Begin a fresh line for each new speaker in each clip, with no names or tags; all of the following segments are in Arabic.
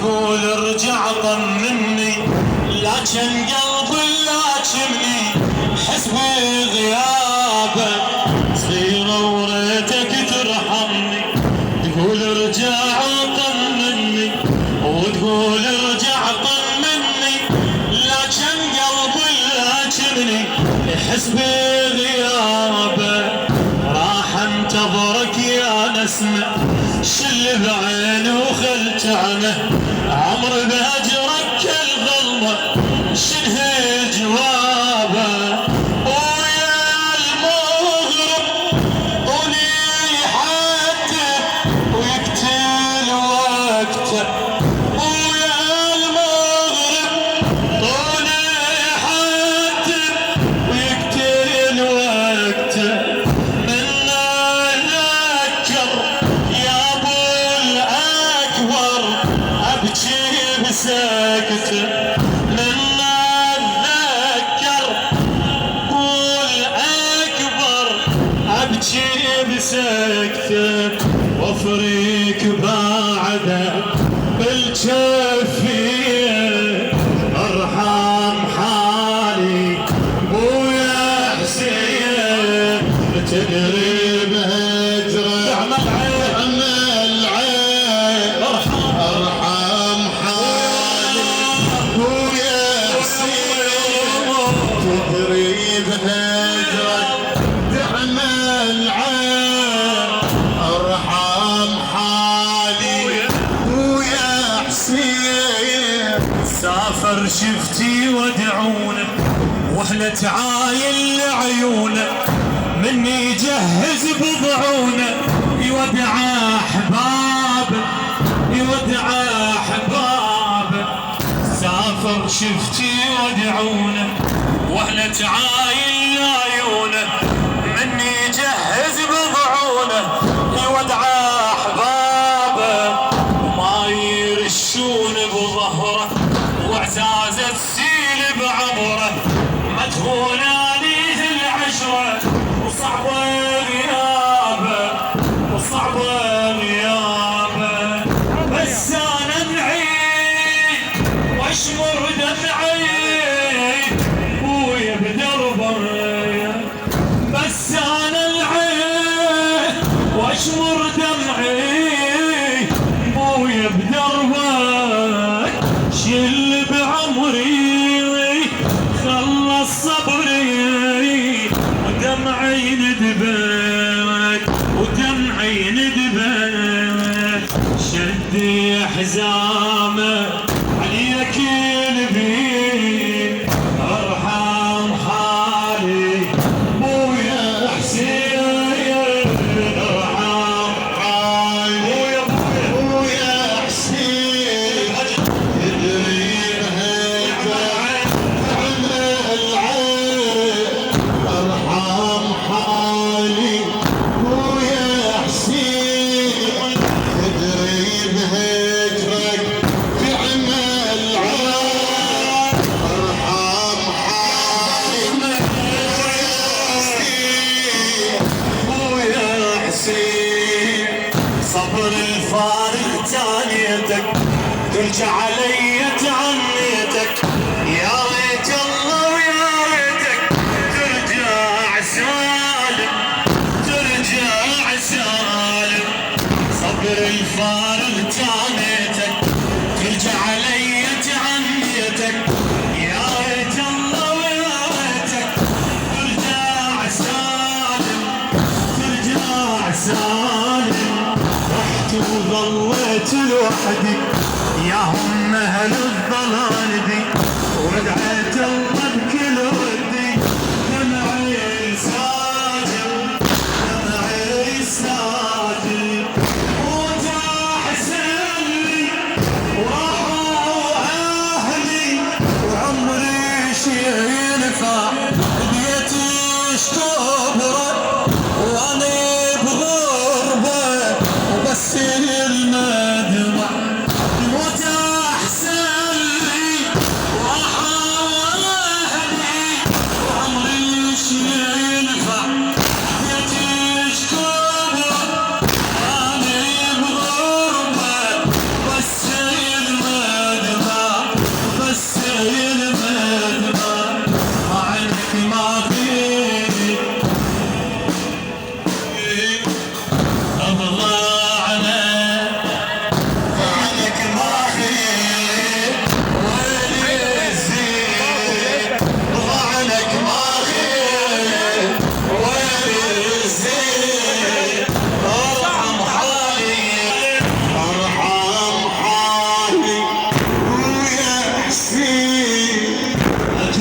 وتقول ارجع طمني، لكن قلبي لاكمني حسبي غيابه صغيرة وريتك ترحمني. تقول ارجع طمني وتقول ارجع طمني، لكن قلبي لاكمني حسبي غيابه. راح انتظرك يا نسمة شل بعيني وخلت عنه، عمر بهجرك الظلمة شنه جوابه. ويا المغرب طولي يحدد ويقتل وقته، ويا المغرب طولي يحدد ويقتل وقته. ساكته لما اتذكر قول اكبر ابكي بسكته، وافريك بعده بالجفيه. ارحم حالي بويا حسين تدري بهجره تعمل عين ارحم تدري بهجرك تعمل عين. ارحم حالي ويا حسين سافر شفتي ودعونه واحنا تعايل لعيونه، مني يجهز بضعونه يودع احبابه يودع احبابه. سافر شفتي ودعونه واحنا تعايل عيونه، مني يجهز بضعونه يودع احبابه. وما يرشون بظهره واعزاز تسيل بعمره، مدهون عليه العشره وصعبه غيابه وصعبه غيابه. بس انا بعيد واشمر دمعي ويا بدربه، بس انا العين واشمر دمعي ويا بدربك. شل بعمري خلص صبري ودمعي ندبك ودمعي ندبك. شدي حزامه عليك البين ارحم حالي بويا حسين. ارحم حالي بويا حسين تدري بهجرك تعمل عين. ارحم حالي بويا حسين تدري بهجرك تعمل عين. ارحم حالي بويا حسين صبر الفارق تانيتك ترجع علي تعنيتك. يا ريت الله ويا ريتك ترجع سالم ترجع سالم. صبر الفارق تانيتك ترجع علي تعنيتك. يا ريت الله ويا ريتك ترجع سالم ترجع سالم. رحت وظليت لوحدي ياهم اهل الضلال دي، ودعيت الله بكل ودي دمعي ساجل دمعي ساجل. وتحسن لي وراحوا اهلي وعمري شي ينفع بيتي اشتبره وانا بغربه وبس المدمع. وتحسن لي وراحوا اهلي وعمري شي ينفع بيتي اشتبره وانا بغربه بس المدمع.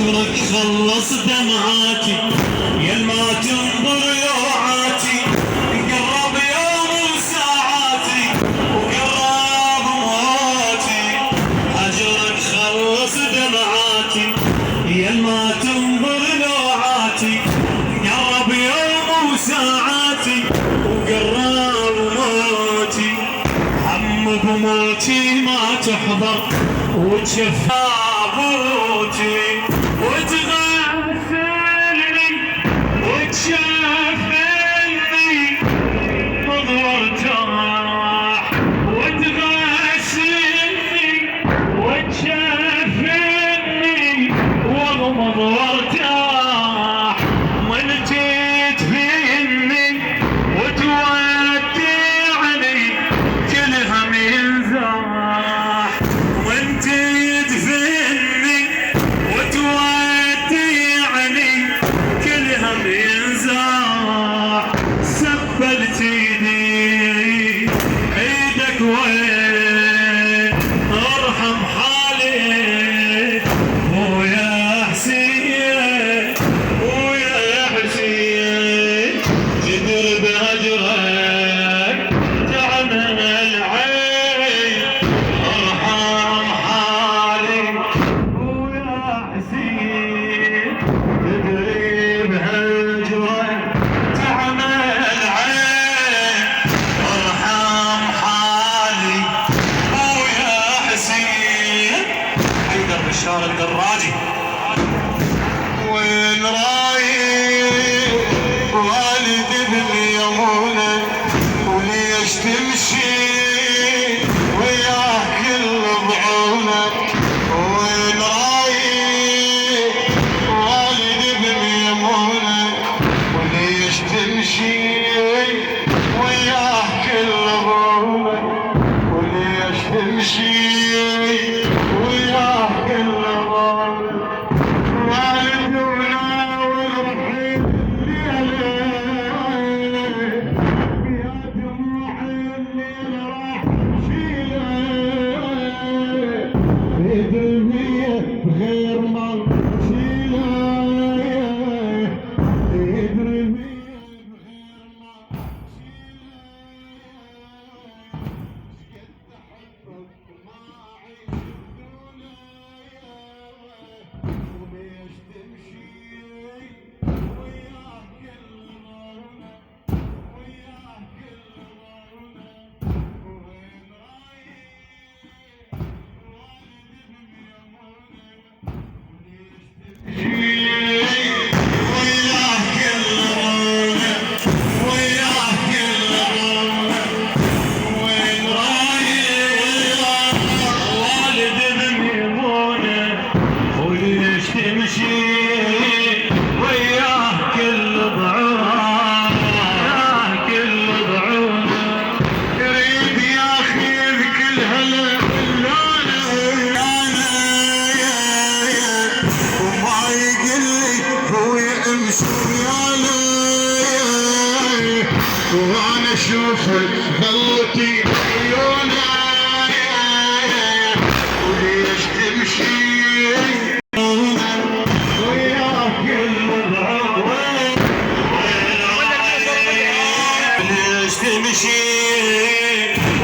هجرك خلص دمعاتي يا ما تنظر يوعاتي قرب يوم وساعاتي وقرب موتي هجرك خلص دمعاتي يا ما تنظر يوعاتي قرب يوم وساعاتي وقرب موتي هم بموتي ما تحضر وتشفى بوتي وتغسلني وتشفني مضغ ارتاح وتغسلني وتشفني واغمض وارتاح من جيت فيني وتودعني كل هم ينزاح من جيت فيني وتودعني كل هم ينزاح سبلت ايدي ايدك وين ارحم حالي ويا حسين ويا حسين جدر بهجرك تعمل العين ارحم حالي ويا حسين جدر بهجرك تعمل العين ارحم حالي ويا حسين حيدر بشار الدراجي وين رايح والدي باليمونة وليش تمشي وياه كل ضعونة وين رايح والدي باليمونة وليش تمشي وياه كل ضعونة وليش تمشي وياه كل ضعونة والدنا والرحيل يا دموع الليل راح شيله بدمية بغير ما شيله بدمية بغير ما وانا اشوفك ظلتي عيونك وليش تمشي وياك الضعوان ليش تمشي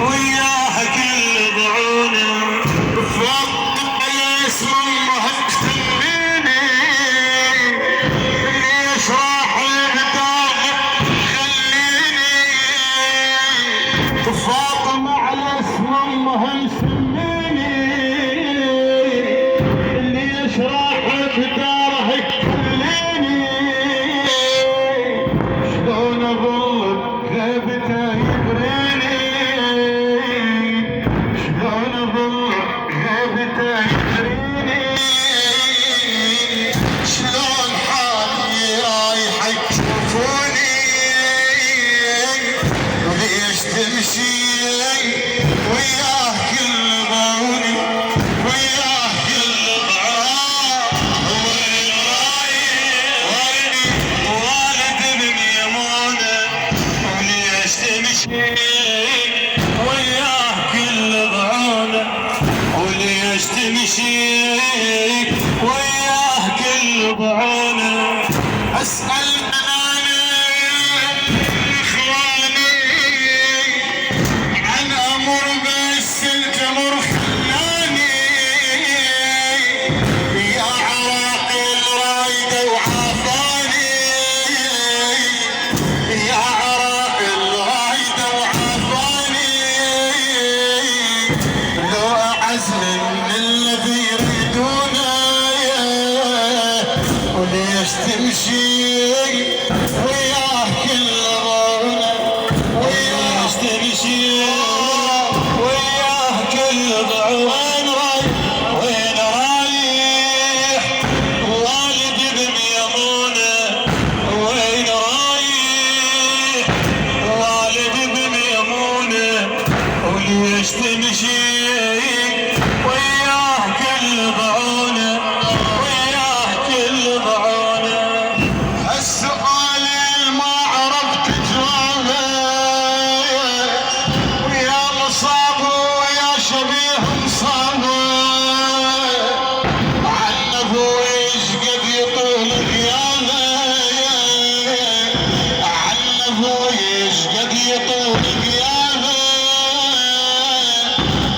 وياك الضعوان فوق اسم امها تخليني ليش راح فاطمة على اسم امها مسميني اللي يشرح بداره يكليني شلون اظل غيبته يبريني كل ضعونه
اسأل مناني اخواني عن امر بس الجمر خلاني يا عراقل رايده وعافاني يا عراقل رايده وعافاني لو اعز من الذي يريدونه وليش تمشي وياه كل ضعونه وليش تمشي وياه كل ضعونه وين رايح والدي بميمونه وين رايح والدي بميمونه وليش تمشي وياه كل ضعونه وياه كل ضعونه السؤال ما عرفت جوابه ويا مصاب ويا شبيه مصابه عنه ايش قد يطول غيابه عنه ايش قد يطول غيابه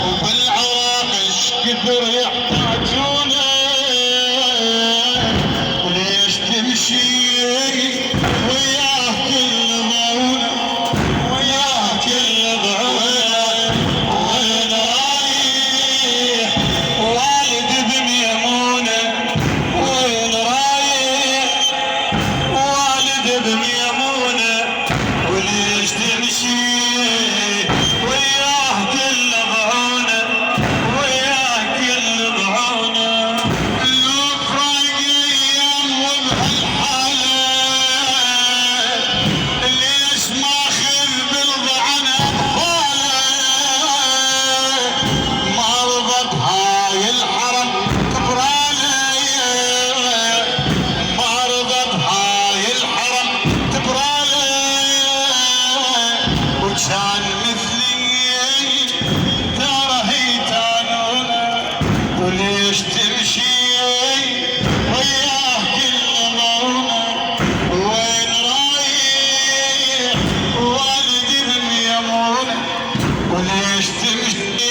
وبالعراق ايش كثر يحتاجونه وليش تمشي وياه كل ضعونه وياه كل ضعونه وين رايح والد بميمونه وين رايح والد بميمونه وليش تمشي وياه كل ضعونه وياه كل ضعونه لو فراق ايام وبهالحاله ليش ماخذ بالضعن اطفاله ما رضى بهاي الحرم تبراله ما رضى بهاي الحرم تبراله وكان مثلي ترى يتانونه وليش تمشي وياه كل ضعونه وين رايح والدي بميمونه وليش تمشي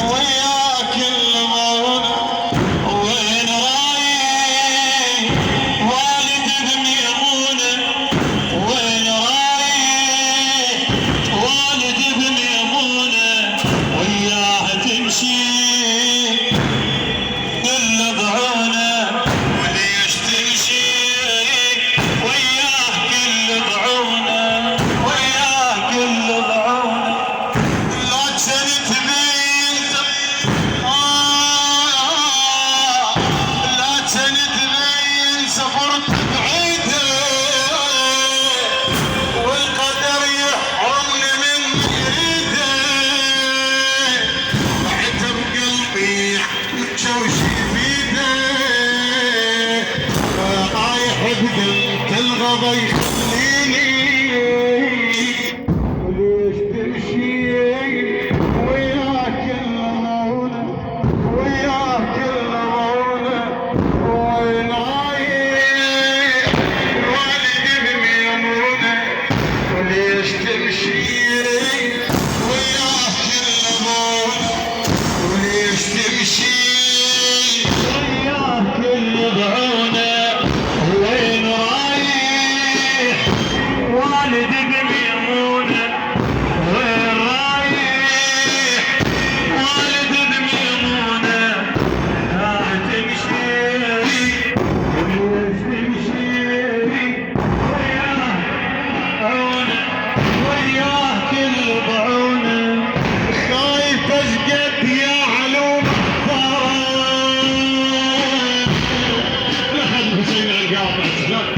وياه كل ضعونه وين رايح والدي بميمونه وين رايح والدي بميمونه وياه تمشي كل ضعونه وليش تمشي وياه كل ضعونه وياه كل ضعونه لا تنت بنت لا تنت بنت صبرت بعيده والقدر يحرمني من يريده عتب قلبي متشوشي بيده رايح بقلب الغضا يخليني وليش تمشي وياه كل ضعونه وياه كل ضعونه وين رايح والدي بميمونه وليش تمشي وياه كل ضعونه وليش تمشي وياه كل ضعونه وين رايح والدي بميمونه وين رايح والدي بميمونه لا تمشي وليش تمشي وياه عونه وياه كل ضعونه خايف اشقد يا علوم اختار
لحد حسين القاطع